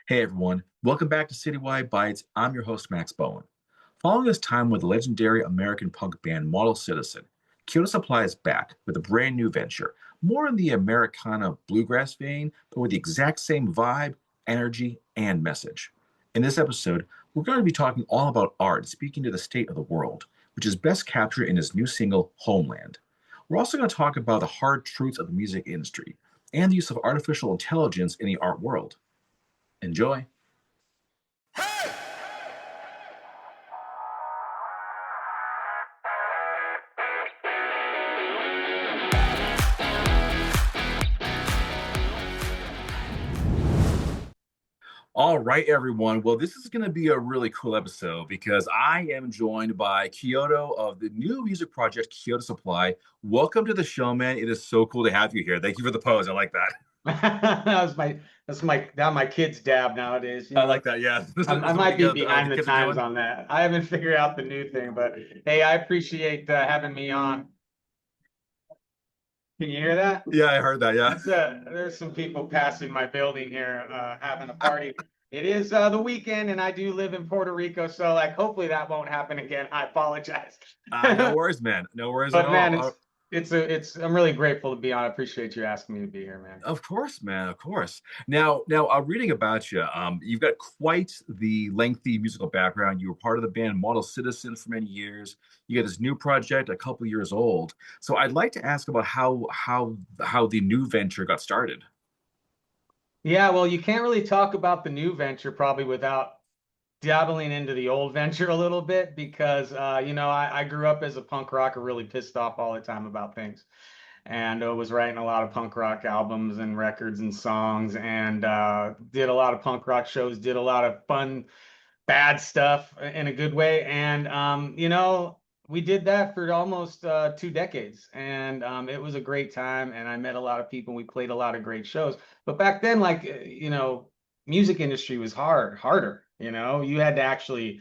Hey everyone, welcome back to Citywide Bites. I'm your host, Max Bowen. Following his time with legendary American punk band Model Citizen, Chiodo Supply is back with a brand new venture, more in the Americana bluegrass vein, but with the exact same vibe, energy, and message. In this episode, we're going to be talking all about art speaking to the state of the world, which is best captured in his new single, Homeland. We're also going to talk about the hard truths of the music industry and the use of artificial intelligence in the art world. Enjoy. All right, everyone. Well, this is going to be a really cool episode because I am joined by Chiodo of the new music project, Chiodo Supply. Welcome to the show, man. It is so cool to have you here. Thank you for the pose. I like that. That's my kid's dab nowadays. I like that. Yeah. This I is what might be the behind the kids are times doing. on that. I haven't figured out the new thing, but hey, I appreciate having me on. Can you hear that? Yeah, I heard that. Yeah. There's some people passing my building here, having a party. It is the weekend, and I do live in Puerto Rico, so like hopefully that won't happen again. I apologize. No worries, man. No worries at But man, all. it's I'm really grateful to be on. I appreciate you asking me to be here, man. Of course, man. Of course. Now, reading about you, you've got quite the lengthy musical background. You were part of the band Model Citizen for many years. You got this new project, a couple years old. So I'd like to ask about how the new venture got started. Yeah, well, you can't really talk about the new venture probably without dabbling into the old venture a little bit because I grew up as a punk rocker, really pissed off all the time about things, and was writing a lot of punk rock albums and records and songs, and did a lot of punk rock shows, did a lot of fun bad stuff in a good way. And we did that for almost 2 decades, and it was a great time. And I met a lot of people. We played a lot of great shows. But back then, like music industry was harder. You had to actually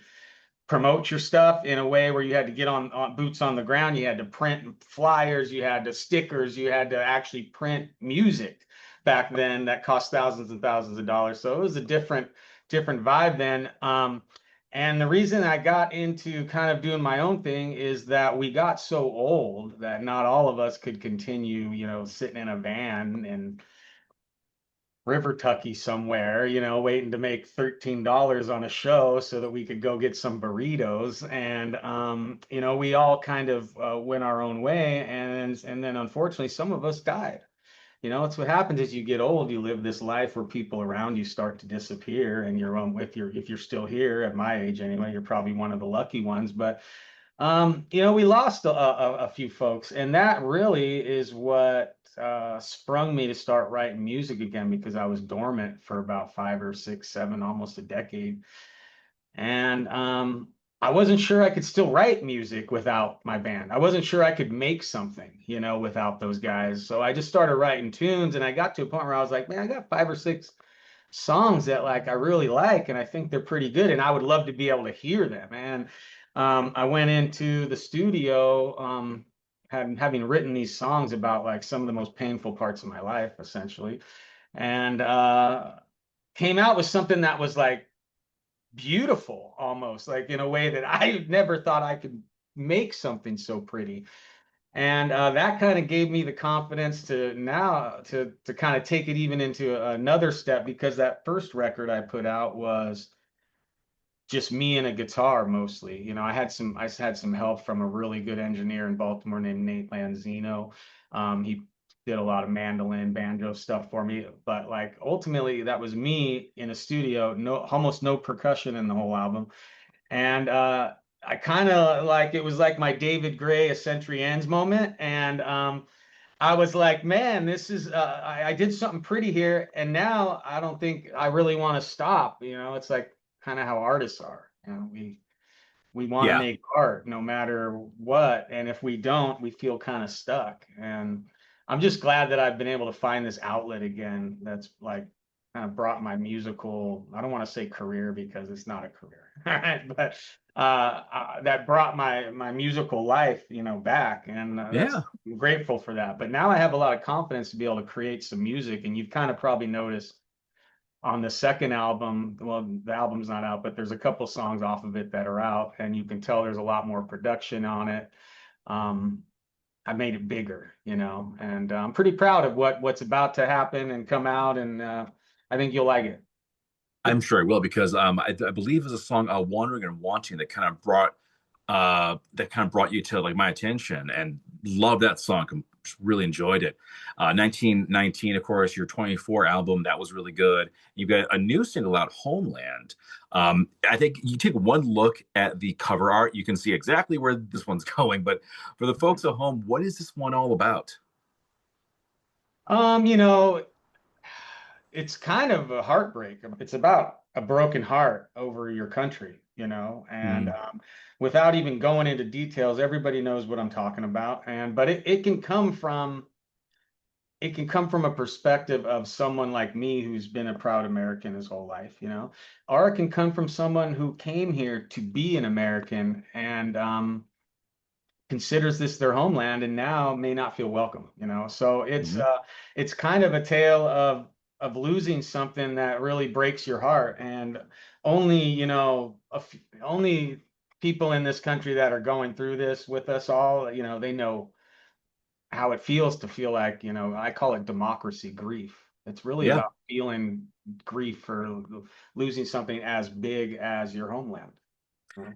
promote your stuff in a way where you had to get on boots on the ground. You had to print flyers, you had to stickers, you had to actually print music back then that cost thousands and thousands of dollars. So it was a different vibe then. And the reason I got into kind of doing my own thing is that we got so old that not all of us could continue, sitting in a van and River Tucky somewhere, waiting to make $13 on a show so that we could go get some burritos. And we all kind of went our own way, and then unfortunately some of us died. It's what happens as you get old. You live this life where people around you start to disappear, and if you're still here at my age anyway, you're probably one of the lucky ones. But we lost a few folks, and that really is what sprung me to start writing music again because I was dormant for about 5 or 6, 7, almost a decade. And I wasn't sure I could still write music without my band. I wasn't sure I could make something, without those guys. So I just started writing tunes, and I got to a point where I was like, man, I got 5 or 6 songs that like I really like, and I think they're pretty good, and I would love to be able to hear them. And I went into the studio, having written these songs about like some of the most painful parts of my life, essentially, and came out with something that was like beautiful, almost like in a way that I never thought I could make something so pretty. And that kind of gave me the confidence to now to kind of take it even into another step, because that first record I put out was just me and a guitar mostly. I had some help from a really good engineer in Baltimore named Nate Lanzino. He did a lot of mandolin, banjo stuff for me, but like ultimately that was me in a studio, no, almost no percussion in the whole album. And I kind of like, it was like my David Gray A Century Ends moment. And I was like, man, this is I did something pretty here, and now I don't think I really want to stop. It's like kind of how artists are. We want to Yeah. make art no matter what, and if we don't, we feel kind of stuck. And I'm just glad that I've been able to find this outlet again. That's like kind of brought my musical, I don't want to say career because it's not a career, but that brought my musical life, back, and that's Yeah. I'm grateful for that. But now I have a lot of confidence to be able to create some music, and you've kind of probably noticed on the second album, well, the album's not out, but there's a couple songs off of it that are out, and you can tell there's a lot more production on it. Um, I made it bigger, and I'm pretty proud of what's about to happen and come out, and I think you'll like it. I'm sure I will because I believe there's a song "Wandering and Wanting" that kind of brought you to like my attention and love that song. Really enjoyed it. 1919, of course, your 24 album that was really good. You've got a new single out, Homeland. I think you take one look at the cover art, you can see exactly where this one's going. But for the folks at home, what is this one all about? Um, you know, it's kind of a heartbreak. It's about a broken heart over your country, and Mm, without even going into details, everybody knows what I'm talking about. But it can come from a perspective of someone like me who's been a proud American his whole life, or it can come from someone who came here to be an American and considers this their homeland and now may not feel welcome, so it's mhm. uh it's kind of a tale of losing something that really breaks your heart. And only only people in this country that are going through this with us all, they know how it feels to feel like, I call it democracy grief. It's really Yeah. about feeling grief for losing something as big as your homeland.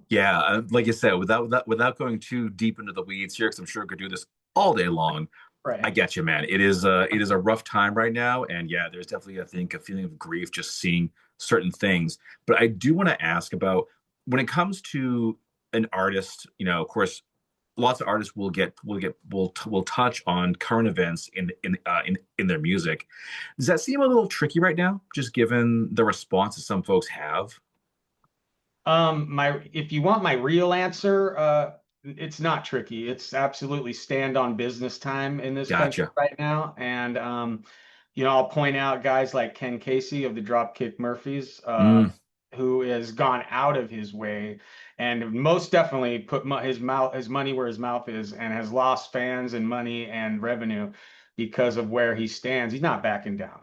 Yeah, like you said, without going too deep into the weeds here, because I'm sure we could do this all day long. I Right. get you, man. It is a rough time right now, and yeah, there's definitely I think a feeling of grief just seeing certain things. But I do want to ask about when it comes to an artist. Of course, lots of artists will touch on current events in their music. Does that seem a little tricky right now, just given the response that some folks have? If you want my real answer, it's not tricky. It's absolutely stand on business time in this country Gotcha. right now. And I'll point out guys like Ken Casey of the Dropkick Murphys, Mm, who has gone out of his way and most definitely put his money where his mouth is, and has lost fans and money and revenue because of where he stands. He's not backing down,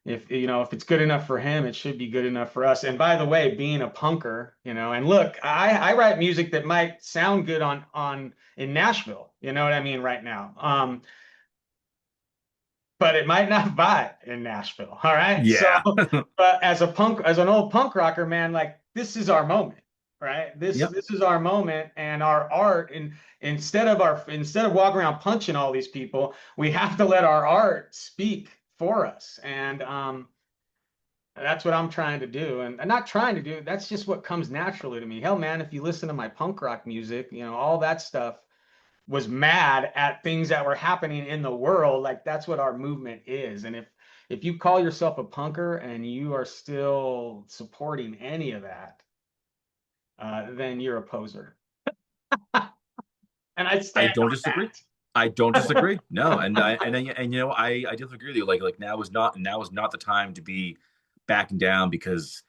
if it's good enough for him, it should be good enough for us. And by the way, being a punker, and look, I write music that might sound good on in Nashville, you know what I mean, right now. But it might not buy in Nashville. All right. So, yeah. but as an old punk rocker, man, like this is our moment, right? This Yep. this is our moment, and our art. And instead of walking around punching all these people, we have to let our art speak for us. And that's what I'm trying to do. And I'm not trying to do, that's just what comes naturally to me. Hell, man, if you listen to my punk rock music, all that stuff was mad at things that were happening in the world. Like that's what our movement is. And if you call yourself a punker and you are still supporting any of that, then you're a poser. And I I stand don't on disagree. I don't that. disagree. No, I definitely agree with you. Like now is not the time to be backing down because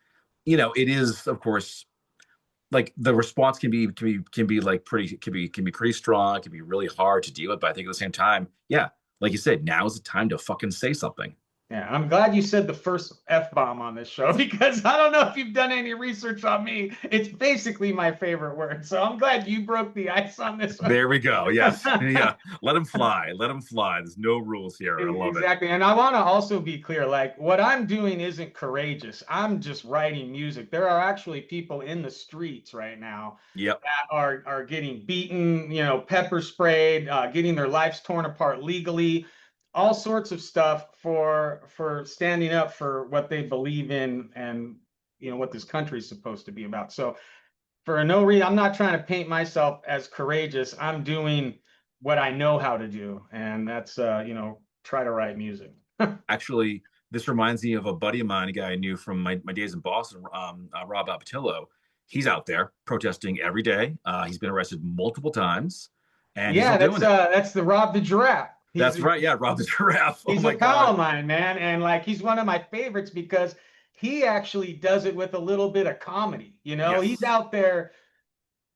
it is of course like the response can be like pretty pretty strong. It can be really hard to deal with. But I think at the same time, yeah, like you said, now is the time to fucking say something. Yeah, I'm glad you said the first F-bomb on this show because I don't know if you've done any research on me. It's basically my favorite word. So I'm glad you broke the ice on this one. There we go. Yes, yeah. Let them fly. Let them fly. There's no rules here. I love it. Exactly. And I want to also be clear, like what I'm doing isn't courageous. I'm just writing music. There are actually people in the streets right now Yep. that are getting beaten, pepper sprayed, getting their lives torn apart legally, all sorts of stuff for standing up for what they believe in and what this country is supposed to be about. So for no reason, I'm not trying to paint myself as courageous. I'm doing what I know how to do, and that's try to write music. Actually, this reminds me of a buddy of mine, a guy I knew from my days in Boston, Rob Patillo. He's out there protesting every day. He's been arrested multiple times, and he's Yeah, still that's doing it. that's the Rob the Giraffe. He's That's right. Yeah, Rob the Giraffe. Oh he's a my pal God. of mine, man, and like he's one of my favorites because he actually does it with a little bit of comedy. He's Yes. out there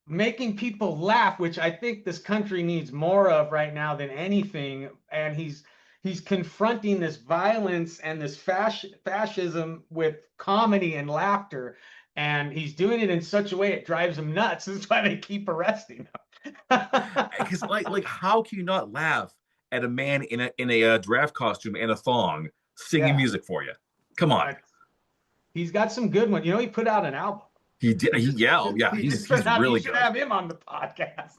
making people laugh, which I think this country needs more of right now than anything. And he's he's confronting this violence and this fascism with comedy and laughter, and he's doing it in such a way it drives him nuts. That's why they keep arresting him. Because how can you not laugh at a man in a giraffe costume and a thong singing Yeah, music for you? Come on. he's got some good ones. You know, he put out an album. He did. Yeah, oh, yeah. He just He's put out. You really should good. have him on the podcast.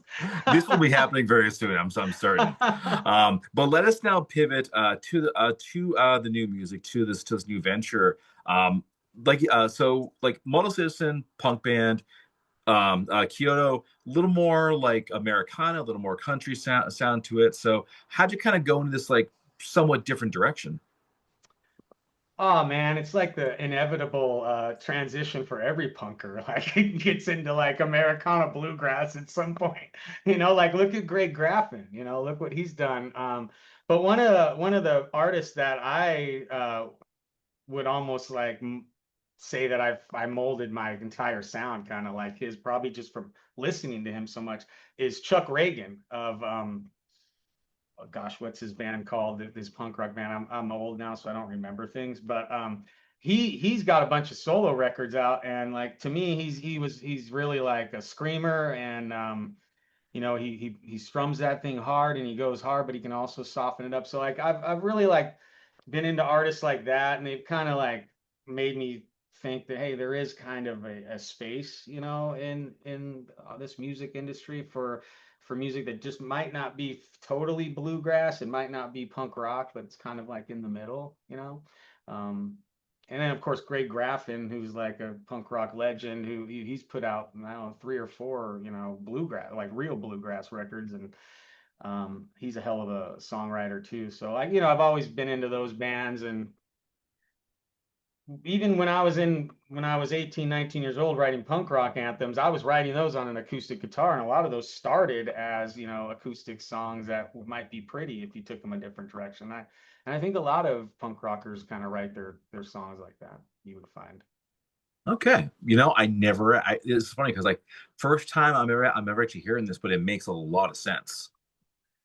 This will be happening very soon. I'm certain. But let us now pivot to the new music, to this new venture. Like Model Citizen punk band, Chiodo, a little more like Americana, a little more country sound to it. So how'd you kind of go into this like somewhat different direction? Oh man, it's like the inevitable transition for every punker. Like it gets into like Americana bluegrass at some point. You know, like look at Greg Graffin, you know, look what he's done. But one of the artists that I would almost like say that I molded my entire sound kind of like his, probably just from listening to him so much, is Chuck Reagan of oh gosh, what's his band called? This punk rock band. I'm old now, so I don't remember things. But he's got a bunch of solo records out, and like to me, he's really like a screamer, and you know, he strums that thing hard and he goes hard, but he can also soften it up. So like I've really like been into artists like that, and they've kind of like made me think that hey, there is kind of a space, you know, in this music industry for music that just might not be totally bluegrass, it might not be punk rock, but it's kind of like in the middle, you know. Um, and then of course Greg Graffin, who's like a punk rock legend, who he's put out I don't know 3 or 4 you know bluegrass like real bluegrass records, and he's a hell of a songwriter too. So like you know I've always been into those bands, and even when I was 18, 19 years old writing punk rock anthems, I was writing those on an acoustic guitar, and a lot of those started as, you know, acoustic songs that might be pretty if you took them a different direction. And I think a lot of punk rockers kind of write their songs like that, you would find. Okay, it's funny because like first time I'm ever actually hearing this, but it makes a lot of sense.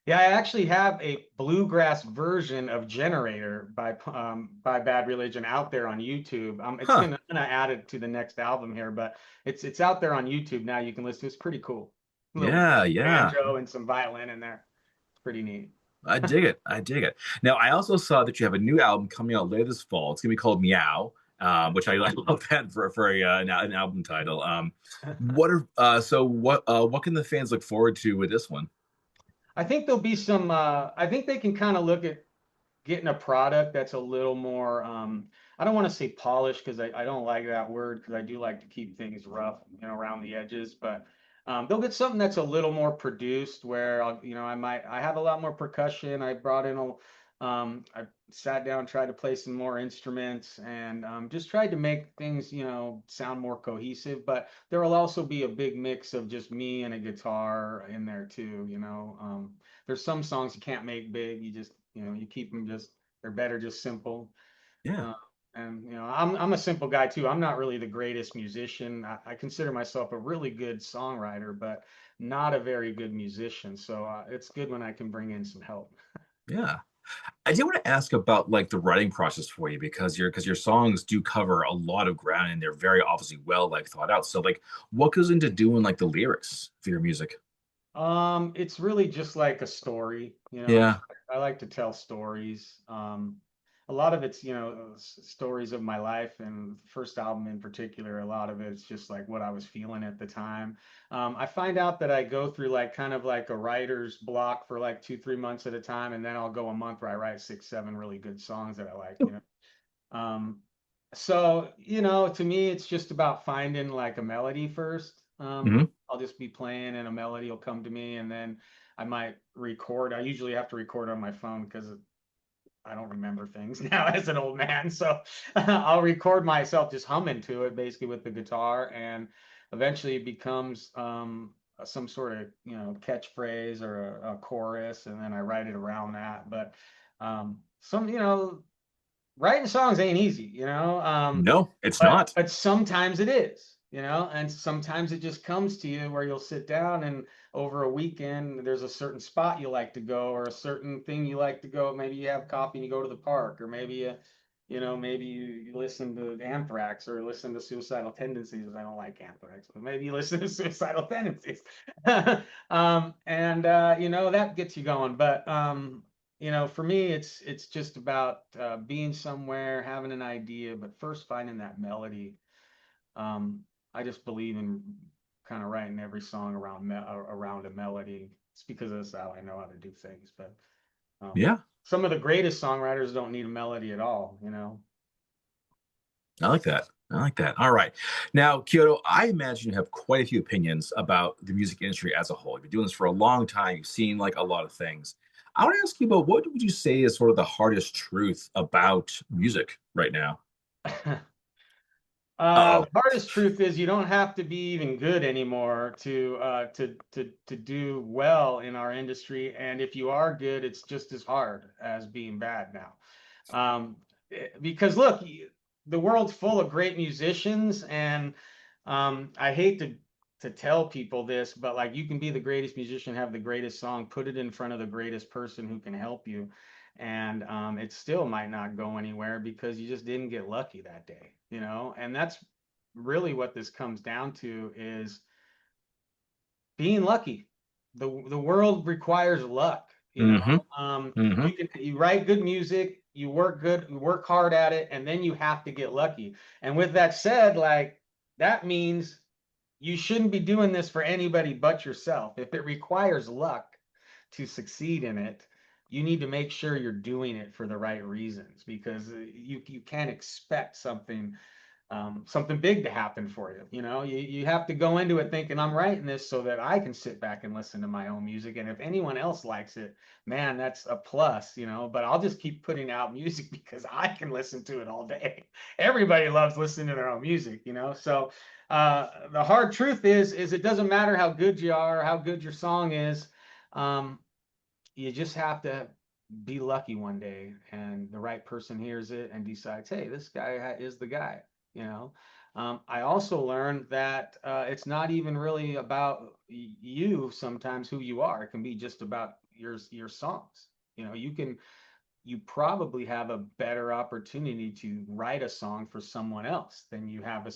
Yeah, I actually have a bluegrass version of Generator by Bad Religion out there on YouTube. Huh. I'm gonna add it to the next album here, but it's out there on YouTube now. You can listen. It's pretty cool. A little Yeah, yeah. banjo and some violin in there. It's pretty neat. I dig it. I dig it. Now, I also saw that you have a new album coming out later this fall. It's gonna be called Meow, which I love that for an album title. What can the fans look forward to with this one? I think there'll be some. I think they can kind of look at getting a product that's a little more I don't want to say polished because I don't like that word because I do like to keep things rough, you know, around the edges, but they'll get something that's a little more produced where you know, I have a lot more percussion. I brought in I sat down, tried to play some more instruments, and just tried to make things, you know, sound more cohesive. But there will also be a big mix of just me and a guitar in there too, you know. There's some songs you can't make big. You just, you know, you keep them just, they're better just simple. Yeah, Uh, and you know, I'm a simple guy too. I'm not really the greatest musician. I consider myself a really good songwriter, but not a very good musician. So it's good when I can bring in some help. yeah. I do want to ask about like the writing process for you because your songs do cover a lot of ground and they're very obviously well like thought out. So like what goes into doing like the lyrics for your music? It's really just like a story, you know. Yeah. I like to tell stories. A lot of it's, you know, stories of my life, and the first album in particular, a lot of it's just like what I was feeling at the time. I find out that I go through like kind of like a writer's block for like 2, 3 months at a time, and then I'll go a month where I write 6, 7 really good songs that I like, you know. Um, so, you know, to me, it's just about finding like a melody first. Hmm. I'll just be playing and a melody will come to me, and then I might record. I usually have to record on my phone because I don't remember things now as an old man. So I'll record myself just humming to it basically with the guitar, and eventually it becomes some sort of, you know, catchphrase or a chorus, and then I write it around that. But you know, writing songs ain't easy, you know. No, it's But not. sometimes it is, and sometimes it just comes to you where you'll sit down and over a weekend there's a certain spot you like to go or a certain thing you like to go. Maybe you have coffee and you go to the park, or maybe maybe you listen to Anthrax or listen to Suicidal Tendencies. I don't like Anthrax, but maybe you listen to Suicidal Tendencies. And that gets you going. But for me, it's just about being somewhere, having an idea, but first finding that melody. um, I just believe in kind of writing every song around a melody. It's because that's how I know how to do things. But um, Yeah, some of the greatest songwriters don't need a melody at all. I like that. I like that. All right. Now, Kyoto, I imagine you have quite a few opinions about the music industry as a whole. You've been doing this for a long time. You've seen like a lot of things. I want to ask you about what would you say is sort of the hardest truth about music right now? Uh-oh. The hardest truth is you don't have to be even good anymore to do well in our industry, and if you are good, it's just as hard as being bad now. Because look, the world's full of great musicians, and I hate to tell people this, but like you can be the greatest musician, have the greatest song, put it in front of the greatest person who can help you, and it still might not go anywhere because you just didn't get lucky that day. And that's really what this comes down to is being lucky. The world requires luck. Mm-hmm. Mm-hmm. You write good music, you work hard at it, and then you have to get lucky. And with that said, like that means you shouldn't be doing this for anybody but yourself. If it requires luck to succeed in it, you need to make sure you're doing it for the right reasons, because you can't expect something big to happen for you. You have to go into it thinking I'm writing this so that I can sit back and listen to my own music. And if anyone else likes it, man, that's a plus. But I'll just keep putting out music because I can listen to it all day. Everybody loves listening to their own music. So the hard truth is it doesn't matter how good you are or how good your song is. Um, you just have to be lucky one day and the right person hears it and decides, hey, this guy is the guy. I also learned that it's not even really about you sometimes who you are. It can be just about your songs. You probably have a better opportunity to write a song for someone else than you have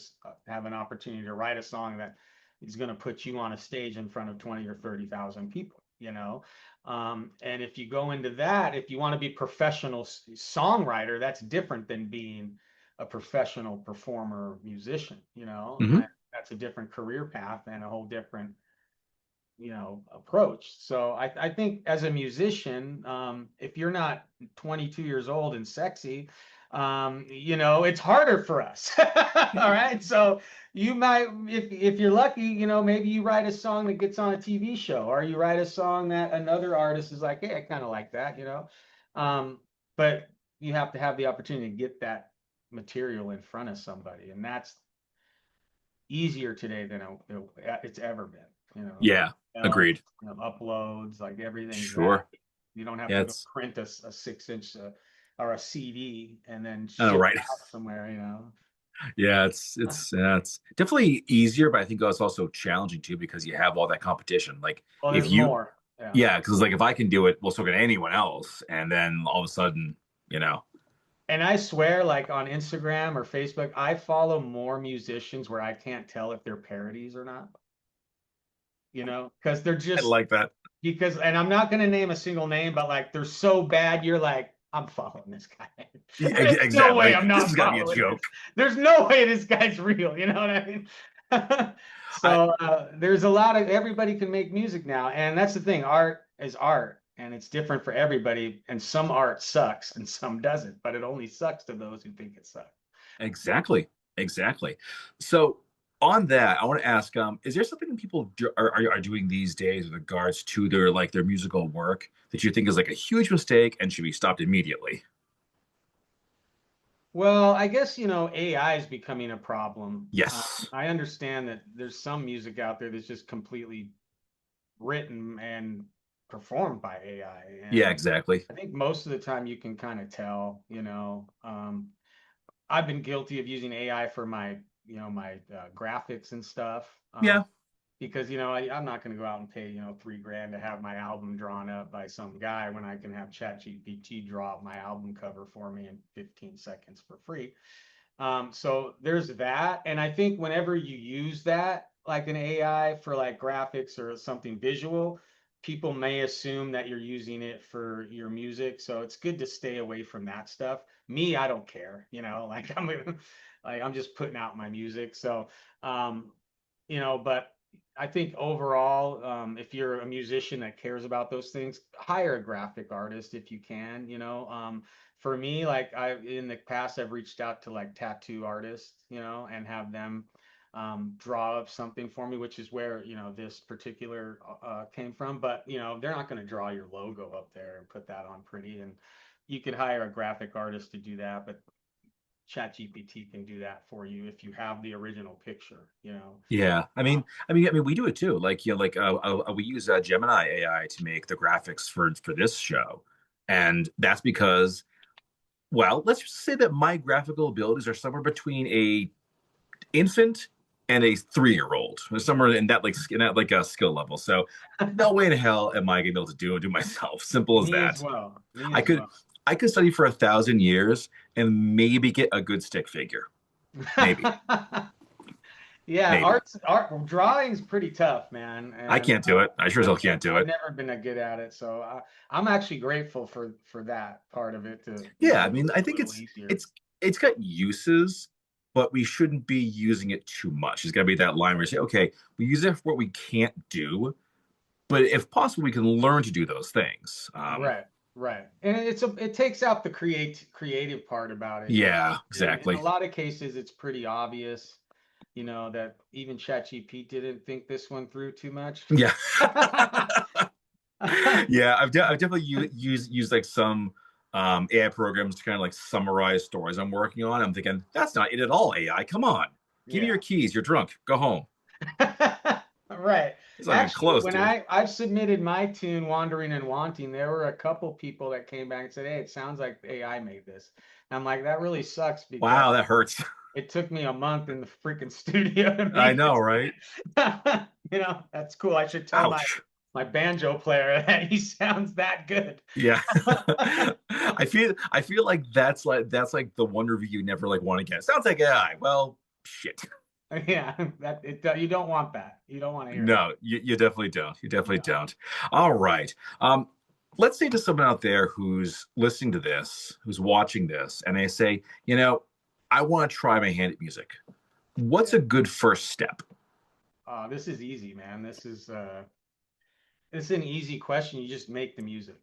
an opportunity to write a song that is going to put you on a stage in front of 20 or 30,000 people. And if you go into that, if you want to be professional songwriter, that's different than being a professional performer musician. Mm-hmm. That's a different career path and a whole different approach. So I think as a musician, if you're not 22 years old and sexy, it's harder for us. All right. So you might, if you're lucky, maybe you write a song that gets on a TV show, or you write a song that another artist is like, hey, I kind of like that. But you have to have the opportunity to get that material in front of somebody, and that's easier today than it's ever been. Yeah, Emails, agreed. uploads, like everything's that. Sure. You don't have Yeah, to go it's print a 6 inch or a CD and then I know, ship right? it out somewhere. Yeah, it's definitely easier, but I think it's also challenging too because you have all that competition. Like Well, if there's you, more. Yeah. yeah, because like if I can do it, well, so can anyone else, and then all of a sudden, you know, And I swear, like on Instagram or Facebook, I follow more musicians where I can't tell if they're parodies or not, because they're I just like that. and I'm not going to name a single name, but like they're so bad, you're like, I'm following this guy. There's no Exactly. way Like, I'm this has not got to be a following joke. this. There's no way this guy's real. You know what I mean? I So there's a lot of everybody can make music now, and that's the thing. Art is art, and it's different for everybody. And some art sucks, and some doesn't. But it only sucks to those who think it sucks. exactly, exactly. So on that, I want to ask, is there something that people are doing these days with regards to their musical work that you think is like a huge mistake and should be stopped immediately? Well, I guess AI is becoming a problem. Yes. I understand that there's some music out there that's just completely written and performed by AI. Yeah, And exactly. I think most of the time you can kind of tell. I've been guilty of using AI for my my graphics and stuff. Yeah. Because I'm not going to go out and pay 3 grand to have my album drawn up by some guy when I can have ChatGPT draw up my album cover for me in 15 seconds for free. So there's that. And I think whenever you use that, like an AI for like graphics or something visual, people may assume that you're using it for your music. So it's good to stay away from that stuff. Me, I don't care, like I'm just putting out my music. So, um, but I think overall, if you're a musician that cares about those things, hire a graphic artist if you can, for me, like in the past, I've reached out to like tattoo artists, and have them draw up something for me, which is where, this particular came from. But, they're not going to draw your logo up there and put that on pretty. And you could hire a graphic artist to do that, but ChatGPT can do that for you if you have the original picture. Yeah, Uh, we do it too. Like, we use Gemini AI to make the graphics for this show, and that's because, well, let's just say that my graphical abilities are somewhere between a infant and a 3-year-old, somewhere in that like a skill level. So, no way in hell am I gonna be able to do myself. Simple as Me as that. well. Me I as could well. I could study for 1,000 years and maybe get a good stick figure. Maybe, Yeah, maybe. art drawing's pretty tough, man, I and can't do it. I sure as hell can't do I've it. never been a good at it. So I'm actually grateful for that part of it to Yeah, make I it a think little easier. it's got uses, but we shouldn't be using it too much. It's got to be that line where you say, okay, we use it for what we can't do, but if possible, we can learn to do those things. Right, right, and it takes out the creative part about it. Yeah, And in a exactly. lot of cases, it's pretty obvious, that even ChatGPT didn't think this one through too much. Yeah, yeah. I've definitely used like some AI programs to kind of like summarize stories I'm working on. I'm thinking that's not it at all. AI, come on, give me your Yeah. keys. You're drunk. Go home. Right. It's not even Actually, close, when dude. I've submitted my tune Wandering and Wanting, there were a couple people that came back and said, "Hey, it sounds like AI made this." And I'm like, that really sucks because Wow, that hurts. it took me a month in the freaking studio to I make know, this. right? That's cool. I should tell Ouch. my banjo player that he sounds that good. Yeah. I feel like that's like the one review you never like want to get. Sounds like AI. Well, shit. Yeah, you don't want that. You don't want to hear that. No, you definitely don't. You definitely No. don't. All right. Let's say to someone out there who's listening to this, who's watching this, and they say, I want to try my hand at music. What's Yeah. a good first step? This is easy, man. This is an easy question. You just make the music.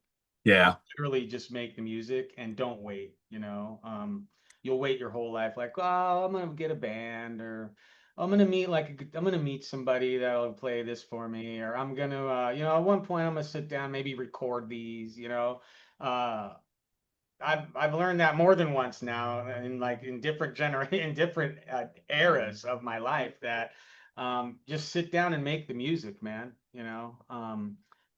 You Yeah. literally just make the music and don't wait, you'll wait your whole life like, oh, I'm gonna get a band, or I'm gonna meet somebody that'll play this for me, or I'm gonna at one point I'm gonna sit down, maybe record these. Uh I've learned that more than once now, in different in different eras of my life, that just sit down and make the music, man.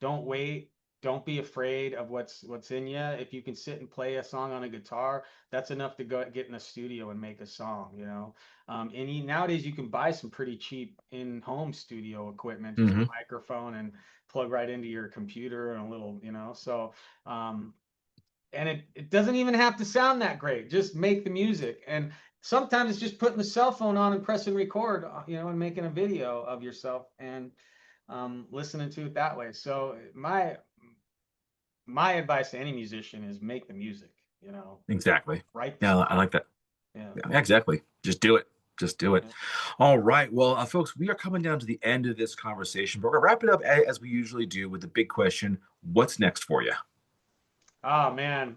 Don't wait. Don't be afraid of what's in you. If you can sit and play a song on a guitar, that's enough to go get in a studio and make a song. Nowadays you can buy some pretty cheap in-home studio equipment, just a Hmm. microphone and plug right into your computer and a little. So um, and it doesn't even have to sound that great. Just make the music. And sometimes it's just putting the cell phone on and pressing record, and making a video of yourself and listening to it that way. So my advice to any musician is make the music, Exactly. write the Yeah, song. I like that. Yeah. Yeah, exactly. Just do it. Just do it. Yeah. All right. Well, folks, we are coming down to the end of this conversation, but we're going to wrap it up as we usually do with the big question: what's next for you? Oh man,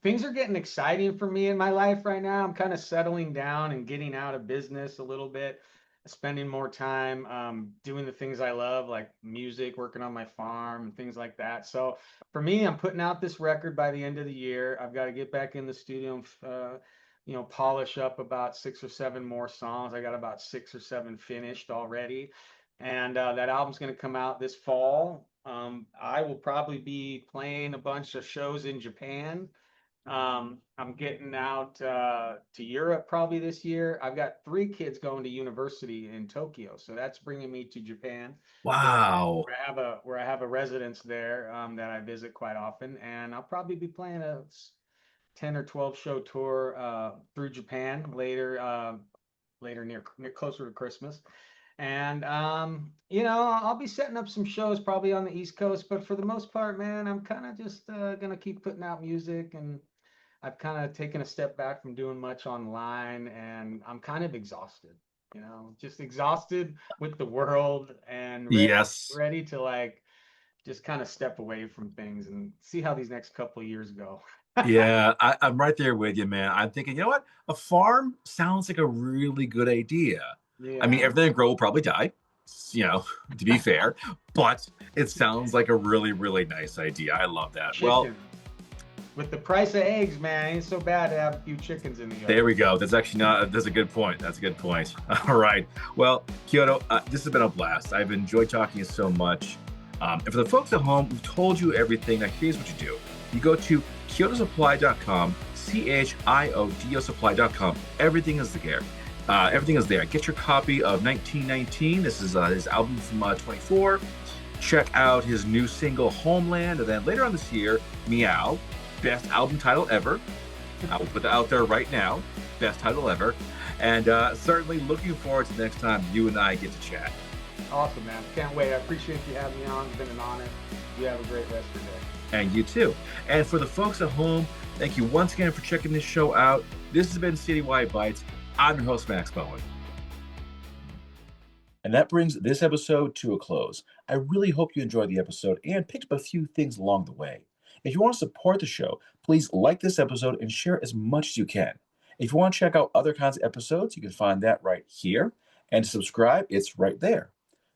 things are getting exciting for me in my life right now. I'm kind of settling down and getting out of business a little bit, spending more time doing the things I love, like music, working on my farm, and things like that. So for me, I'm putting out this record by the end of the year. I've got to get back in the studio and polish up about 6 or 7 more songs. I got about 6 or 7 finished already, and that album's going to come out this fall. I will probably be playing a bunch of shows in Japan I'm getting out to Europe probably this year. I've got three kids going to university in Tokyo, so that's bringing me to Japan, where Wow. where I have a residence there that I visit quite often, and I'll probably be playing a 10 or 12 show tour through Japan later later near closer to Christmas. And you know, I'll be setting up some shows probably on the East Coast, but for the most part, man, I'm kind of just gonna keep putting out music, and I've kind of taken a step back from doing much online, and I'm kind of exhausted, you know, just exhausted with the world and Yes. ready to like just kind of step away from things and see how these next couple of years go. Yeah, I'm right there with you, man. I'm thinking, you know what? A farm sounds like a really good idea. I mean, Yeah. everything I grow will probably die, you know, to be fair, but it sounds like a really, really nice idea. I love that. Well, Chickens. With the price of eggs, man, it ain't so bad to have a few chickens in the there yard. we go. That's actually not, that's a good point. That's a good point. All right. Well, Kyoto, this has been a blast. I've enjoyed talking to you so much. And for the folks at home, we've told you everything. Now, here's what you do. You go to chiodosupply.com, CHIODOsupply.com. Everything is there. Everything is there. Get your copy of 1919. This is his album from 24. Check out his new single, Homeland. And then later on this year, Meow, best album title ever. I will put that out there right now. Best title ever. And certainly looking forward to the next time you and I get to chat. Awesome, man. Can't wait. I appreciate you having me on. It's been an honor. You have a great rest of your day. And you too. And for the folks at home, thank you once again for checking this show out. This has been Citywide Bites. I'm your host, Max Bowen. And that brings this episode to a close. I really hope you enjoyed the episode and picked up a few things along the way. If you want to support the show, please like this episode and share as much as you can. If you want to check out other kinds of episodes, you can find that right here. And to subscribe, it's right there.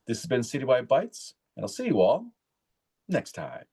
This has been Citywide Bites, and I'll see you all next time.